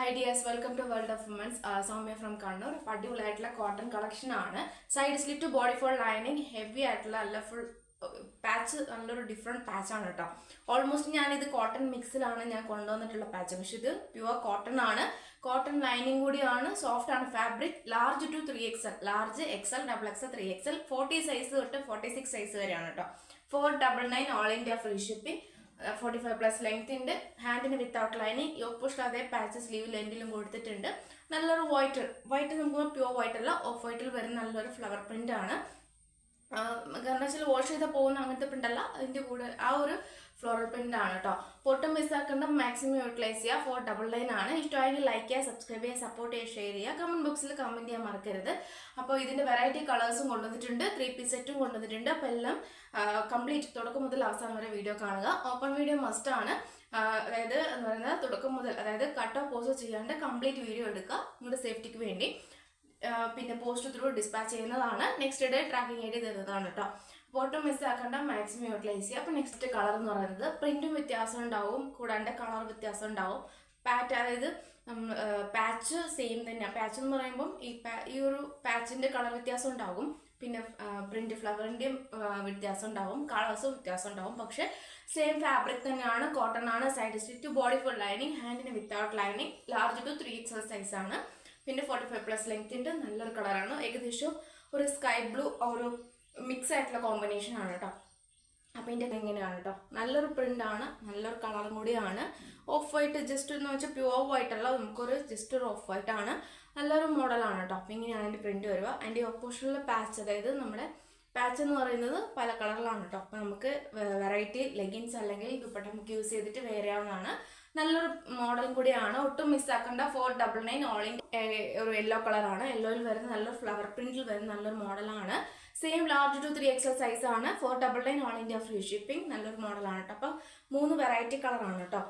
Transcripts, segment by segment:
Hi dears, welcome to World of Women's. Soumya from Kannur. അടിപൊളിയായിട്ടുള്ള cotton collection ആണ്. Side slit body fall lining heavy ആയിട്ടുള്ള നല്ല full patch നല്ലൊരു different പാച്ചാണ് കേട്ടോ. ഓൾമോസ്റ്റ് ഞാനിത് കോട്ടൺ മിക്സിലാണ് ഞാൻ കൊണ്ടുവന്നിട്ടുള്ള പാച്ച്. പക്ഷെ ഇത് പ്യുവർ കോട്ടൺ ആണ്. കോട്ടൺ ലൈനിങ് കൂടിയാണ്. സോഫ്റ്റ് ആണ് fabric. Large to 3XL, large XL, XXL, 3XL, 40 size തൊട്ട് 46 സൈസ് വരെയാണ് കേട്ടോ. 499 all India free shipping. 45+ length ഉണ്ട്. ഹാൻഡിന് വിത്തൗട്ട് ലൈനിങ്. യോക്ക് പുഷ് അതേ പാച്ച് സ്ലീവ് ലെൻഡിലും കൊടുത്തിട്ടുണ്ട്. നല്ലൊരു വൈറ്റ് നമുക്ക് പ്യുവർ വൈറ്റ് അല്ല, ഓഫ് വൈറ്റിൽ വരുന്ന നല്ലൊരു ഫ്ലവർ പ്രിന്റ് ആണ്. കാരണം വെച്ചാൽ വാഷ് ചെയ്താൽ പോകുന്ന അങ്ങനത്തെ പ്രിന്റ് അല്ല, അതിന്റെ കൂടെ ആ ഒരു ഫ്ലോറൽ പ്രിന്റ് ആണ് കേട്ടോ. പൊട്ടും മിസ്സാക്കേണ്ട, മാക്സിമം യൂട്ടിലൈസ് ചെയ്യുക. 499 ആണ്. ഇഷ്ടമായെങ്കിൽ ലൈക്ക് ചെയ്യുക, സബ്സ്ക്രൈബ് ചെയ്യുക, സപ്പോർട്ട് ചെയ്യുക, ഷെയർ ചെയ്യുക. കമന്റ് ബോക്സിൽ കമന്റ് ചെയ്യാൻ മറക്കരുത്. അപ്പോൾ ഇതിന്റെ വെറൈറ്റി കളേഴ്സും കൊണ്ടുവന്നിട്ടുണ്ട്, 3 പീസ് സെറ്റും കൊണ്ടുവന്നിട്ടുണ്ട്. അപ്പോൾ എല്ലാം കംപ്ലീറ്റ് തുടക്കം മുതൽ അവസാനം വരെ വീഡിയോ കാണുക. ഓപ്പൺ വീഡിയോ മസ്റ്റ് ആണ്. അതായത് എന്ന് പറയുന്നത് തുടക്കം മുതൽ, അതായത് കട്ട് ഓഫ് പോസ്റ്റ് ചെയ്യാണ്ട് കംപ്ലീറ്റ് വീഡിയോ എടുക്കുക നിങ്ങളുടെ സേഫ്റ്റിക്ക് വേണ്ടി. പിന്നെ പോസ്റ്റ് ത്രൂ ഡിസ്പാച്ച് ചെയ്യുന്നതാണ്. നെക്സ്റ്റ് ഡേ ട്രാക്കിംഗ് ഐഡി തരുന്നതാണ് കേട്ടോ. ഫോട്ടോ മിസ് ആക്കേണ്ട, മാക്സിമം യൂട്ടിലൈസ് ചെയ്യുക. അപ്പോൾ നെക്സ്റ്റ് കളർ എന്ന് പറയുന്നത് പ്രിന്റും വ്യത്യാസം ഉണ്ടാവും, കൂടാണ്ട് കളർ വ്യത്യാസം ഉണ്ടാവും. അതായത് പാച്ച് സെയിം തന്നെയാണ്. പാച്ച് എന്ന് പറയുമ്പം ഈ ഒരു പാച്ചിന്റെ കളർ വ്യത്യാസം ഉണ്ടാകും. പിന്നെ പ്രിന്റ് ഫ്ലവറിന്റെയും വ്യത്യാസം ഉണ്ടാവും, കളേഴ്സും വ്യത്യാസം ഉണ്ടാവും. പക്ഷെ സെയിം ഫാബ്രിക് തന്നെയാണ്, കോട്ടൺ ആണ്. Side stitch, body full lining, ഹാൻഡിന് without lining, large to 3XL size ആണ്. പിന്നെ 45+ ലെങ്ത് ഉണ്ട്. നല്ലൊരു കളറാണ്. ഏകദേശം ഒരു സ്കൈ ബ്ലൂ ഒരു മിക്സ് ആയിട്ടുള്ള കോമ്പിനേഷൻ ആണ് കേട്ടോ. അപ്പം ഇതിൻ്റെ എങ്ങനെയാണ് കേട്ടോ, നല്ലൊരു പ്രിന്റ് ആണ്, നല്ലൊരു കളറും കൂടിയാണ്. ഓഫ് വൈറ്റ് ജസ്റ്റ് എന്ന് വെച്ചാൽ പ്യുവർ വൈറ്റ് അല്ല, നമുക്കൊരു ജസ്റ്റ് ഒരു ഓഫ് വൈറ്റ് ആണ്. നല്ലൊരു മോഡലാണ് കേട്ടോ. അപ്പം ഇങ്ങനെയാണ് അതിൻ്റെ പ്രിന്റ് വരിക. അതിൻ്റെ ഓപ്പോസിഷനിലെ പാച്ച്, അതായത് നമ്മുടെ പാച്ച് എന്ന് പറയുന്നത് പല കളറിലാണ് കേട്ടോ. അപ്പം നമുക്ക് വെറൈറ്റി ലെഗിൻസ് അല്ലെങ്കിൽ ദുപ്പട്ട നമുക്ക് യൂസ് ചെയ്തിട്ട് വേറെയാവുന്നതാണ്. നല്ലൊരു മോഡലും കൂടിയാണ്. ഒട്ടും മിസ്സാക്കേണ്ട. 499 ഓൾ ഇന്ത്യ ഒരു യെല്ലോ കളറാണ്. യെല്ലോയിൽ വരുന്ന നല്ലൊരു ഫ്ലവർ പ്രിന്റിൽ വരുന്ന നല്ലൊരു മോഡലാണ്. Same large to 3XL size ആണ്. 499 ഓൾ ഇന്ത്യ ഫ്രീ ഷിപ്പിംഗ്. നല്ലൊരു മോഡലാണ് കേട്ടോ. അപ്പം 3 വെറൈറ്റി കളറാണ് കേട്ടോ.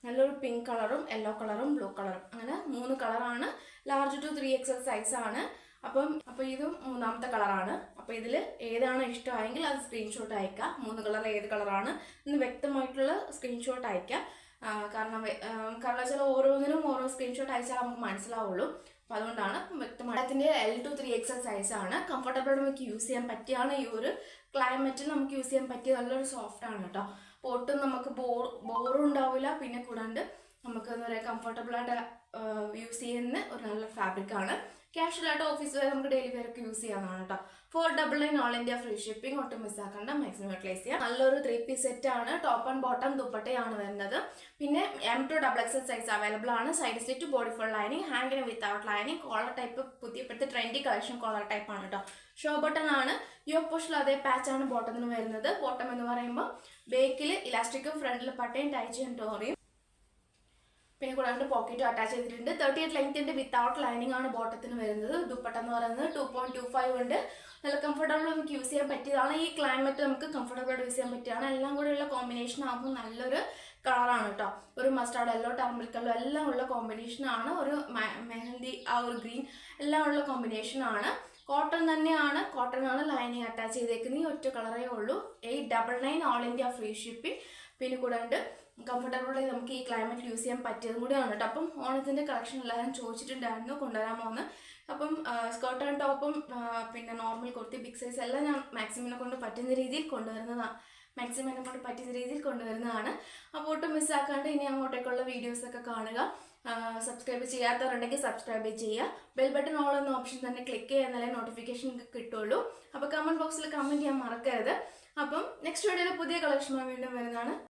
നല്ലൊരു പിങ്ക് കളറും യെല്ലോ കളറും ബ്ലൂ കളറും, അങ്ങനെ 3 കളറാണ്. ലാർജ് ടു 3XL സൈസ് ആണ്. അപ്പോൾ ഇതും മൂന്നാമത്തെ കളറാണ്. അപ്പോൾ ഇതിൽ ഏതാണ് ഇഷ്ടമായെങ്കിൽ അത് സ്ക്രീൻഷോട്ട് അയക്കുക. 3 കളർ ഏത് കളറാണ് എന്ന് വ്യക്തമായിട്ടുള്ള സ്ക്രീൻഷോട്ട് അയക്കുക. കാരണം വെച്ചാൽ ഓരോന്നിനും ഓരോ സ്ക്രീൻഷോട്ട് അയച്ചാൽ നമുക്ക് മനസ്സിലാവുള്ളൂ. അപ്പോൾ അതുകൊണ്ടാണ് വ്യക്തമായി. അതിൻ്റെ L to 3XL സൈസ് ആണ്. കംഫർട്ടബിൾ നമുക്ക് യൂസ് ചെയ്യാൻ പറ്റിയാണ്. ഈ ഒരു ക്ലൈമറ്റിൽ നമുക്ക് യൂസ് ചെയ്യാൻ പറ്റിയ നല്ലൊരു സോഫ്റ്റ് ആണ് കേട്ടോ. അപ്പോൾ ഒട്ടും നമുക്ക് ബോറും ഉണ്ടാവില്ല. പിന്നെ കൂടാണ്ട് നമുക്ക് എന്താ പറയുക, കംഫർട്ടബിൾ ആയിട്ട് യൂസ് ചെയ്യുന്ന ഒരു നല്ല ഫാബ്രിക് ആണ്. ക്യാഷ്വൽ ആയിട്ട് ഓഫീസ് വെയർ, നമുക്ക് ഡെയിലി വെയർ ഒക്കെ യൂസ് ചെയ്യാനാണ് കേട്ടോ. 499 ഓൾ ഇന്ത്യ ഫ്രീ ഷിപ്പിംഗ്. ഒട്ടും മിസ്സാക്കേണ്ട, മാക്സിമം യൂട്ടിലൈസ് ചെയ്യാം. നല്ലൊരു 3 പീസ് സെറ്റ് ആണ്. ടോപ്പ് ആൻഡ് ബോട്ടം ദുപ്പട്ടയാണ് വരുന്നത്. പിന്നെ M to XXL size available ആണ്. Side stitch, body full lining, ഹാൻഡിന് വിത്തൗട്ട് ലൈനിങ്. കോളർ ടൈപ്പ് പുതിയപ്പോഴത്തെ ട്രെൻഡി കളക്ഷൻ കോളർ ടൈപ്പ് ആണ് കേട്ടോ. ഷോ ബട്ടൺ ആണ്. യോക്ക് പുഷിൽ അതേ പാച്ച് ആണ് ബോട്ടത്തിന് വരുന്നത്. ബോട്ടം എന്ന് പറയുമ്പോൾ ബേക്കിൽ ഇലാസ്റ്റിക്കും ഫ്രണ്ടിൽ പട്ടയും ടൈ ചെയ്യാൻ ടോറിയും. പിന്നെ കൂടാണ്ട് പോക്കറ്റും അറ്റാച്ച് ചെയ്തിട്ടുണ്ട്. 38 ലെങ്ത്തിന്റെ വിത്തൗട്ട് ലൈനിങ് ആണ് ബോട്ടത്തിന് വരുന്നത്. ദുപ്പട്ട എന്ന് പറയുന്നത് 2.25 ഉണ്ട്. നല്ല കംഫർട്ടബിൾ നമുക്ക് യൂസ് ചെയ്യാൻ പറ്റിയതാണ്. ഈ ക്ലൈമറ്റ് നമുക്ക് കംഫർട്ടബിൾ ആയിട്ട് യൂസ് ചെയ്യാൻ പറ്റിയാണ്. എല്ലാം കൂടെയുള്ള കോമ്പിനേഷൻ ആകുമ്പോൾ നല്ലൊരു കളറാണ് കേട്ടോ. ഒരു മസ്റ്റാർഡ് യെല്ലോ, ടർമറിക് യെല്ലോ എല്ലാം ഉള്ള കോമ്പിനേഷൻ ആണ്. ഒരു മെഹന്തി, ആ ഒരു ഗ്രീൻ എല്ലാം ഉള്ള കോമ്പിനേഷൻ ആണ്. കോട്ടൺ തന്നെയാണ്. കോട്ടൺ ആണ് ലൈനിങ് അറ്റാച്ച് ചെയ്തേക്കുന്നത്. ഈ ഒറ്റ കളറേ ഉള്ളൂ. 899 ഓൾ ഇന്ത്യ ഫ്രീ ഷിപ്പിംഗ്. പിന്നെ കൂടാണ്ട് കംഫർട്ടബിളായി നമുക്ക് ഈ ക്ലൈമറ്റിൽ യൂസ് ചെയ്യാൻ പറ്റിയതും കൂടിയാണ് കേട്ടോ. അപ്പം ഓണത്തിന്റെ കളക്ഷൻ എല്ലാവരും ചോദിച്ചിട്ടുണ്ടായിരുന്നു കൊണ്ടുവരാമോന്ന്. അപ്പം സ്കേർട്ട് ആൻഡ് ടോപ്പും പിന്നെ നോർമൽ കുർത്തി, ബിഗ് സൈസ് എല്ലാം ഞാൻ മാക്സിമിനെ കൊണ്ട് പറ്റുന്ന രീതിയിൽ കൊണ്ടുവരുന്നതാണ്. അപ്പോൾ ഒട്ടും മിസ്സാക്കാണ്ട് ഇനി അങ്ങോട്ടേക്കുള്ള വീഡിയോസ് ഒക്കെ കാണുക. സബ്സ്ക്രൈബ് ചെയ്യാത്തവരുണ്ടെങ്കിൽ സബ്സ്ക്രൈബ് ചെയ്യുക. ബെൽ ബട്ടൺ ഓൾ എന്ന ഓപ്ഷൻ തന്നെ ക്ലിക്ക് ചെയ്യുക, എന്നാലേ നോട്ടിഫിക്കേഷൻ കിട്ടുള്ളൂ. അപ്പോൾ കമന്റ് ബോക്സിൽ കമന്റ് ചെയ്യാൻ മറക്കരുത്. അപ്പം നെക്സ്റ്റ് വീഡിയോയിൽ പുതിയ കളക്ഷനുമായി വീണ്ടും വരുന്നതാണ്.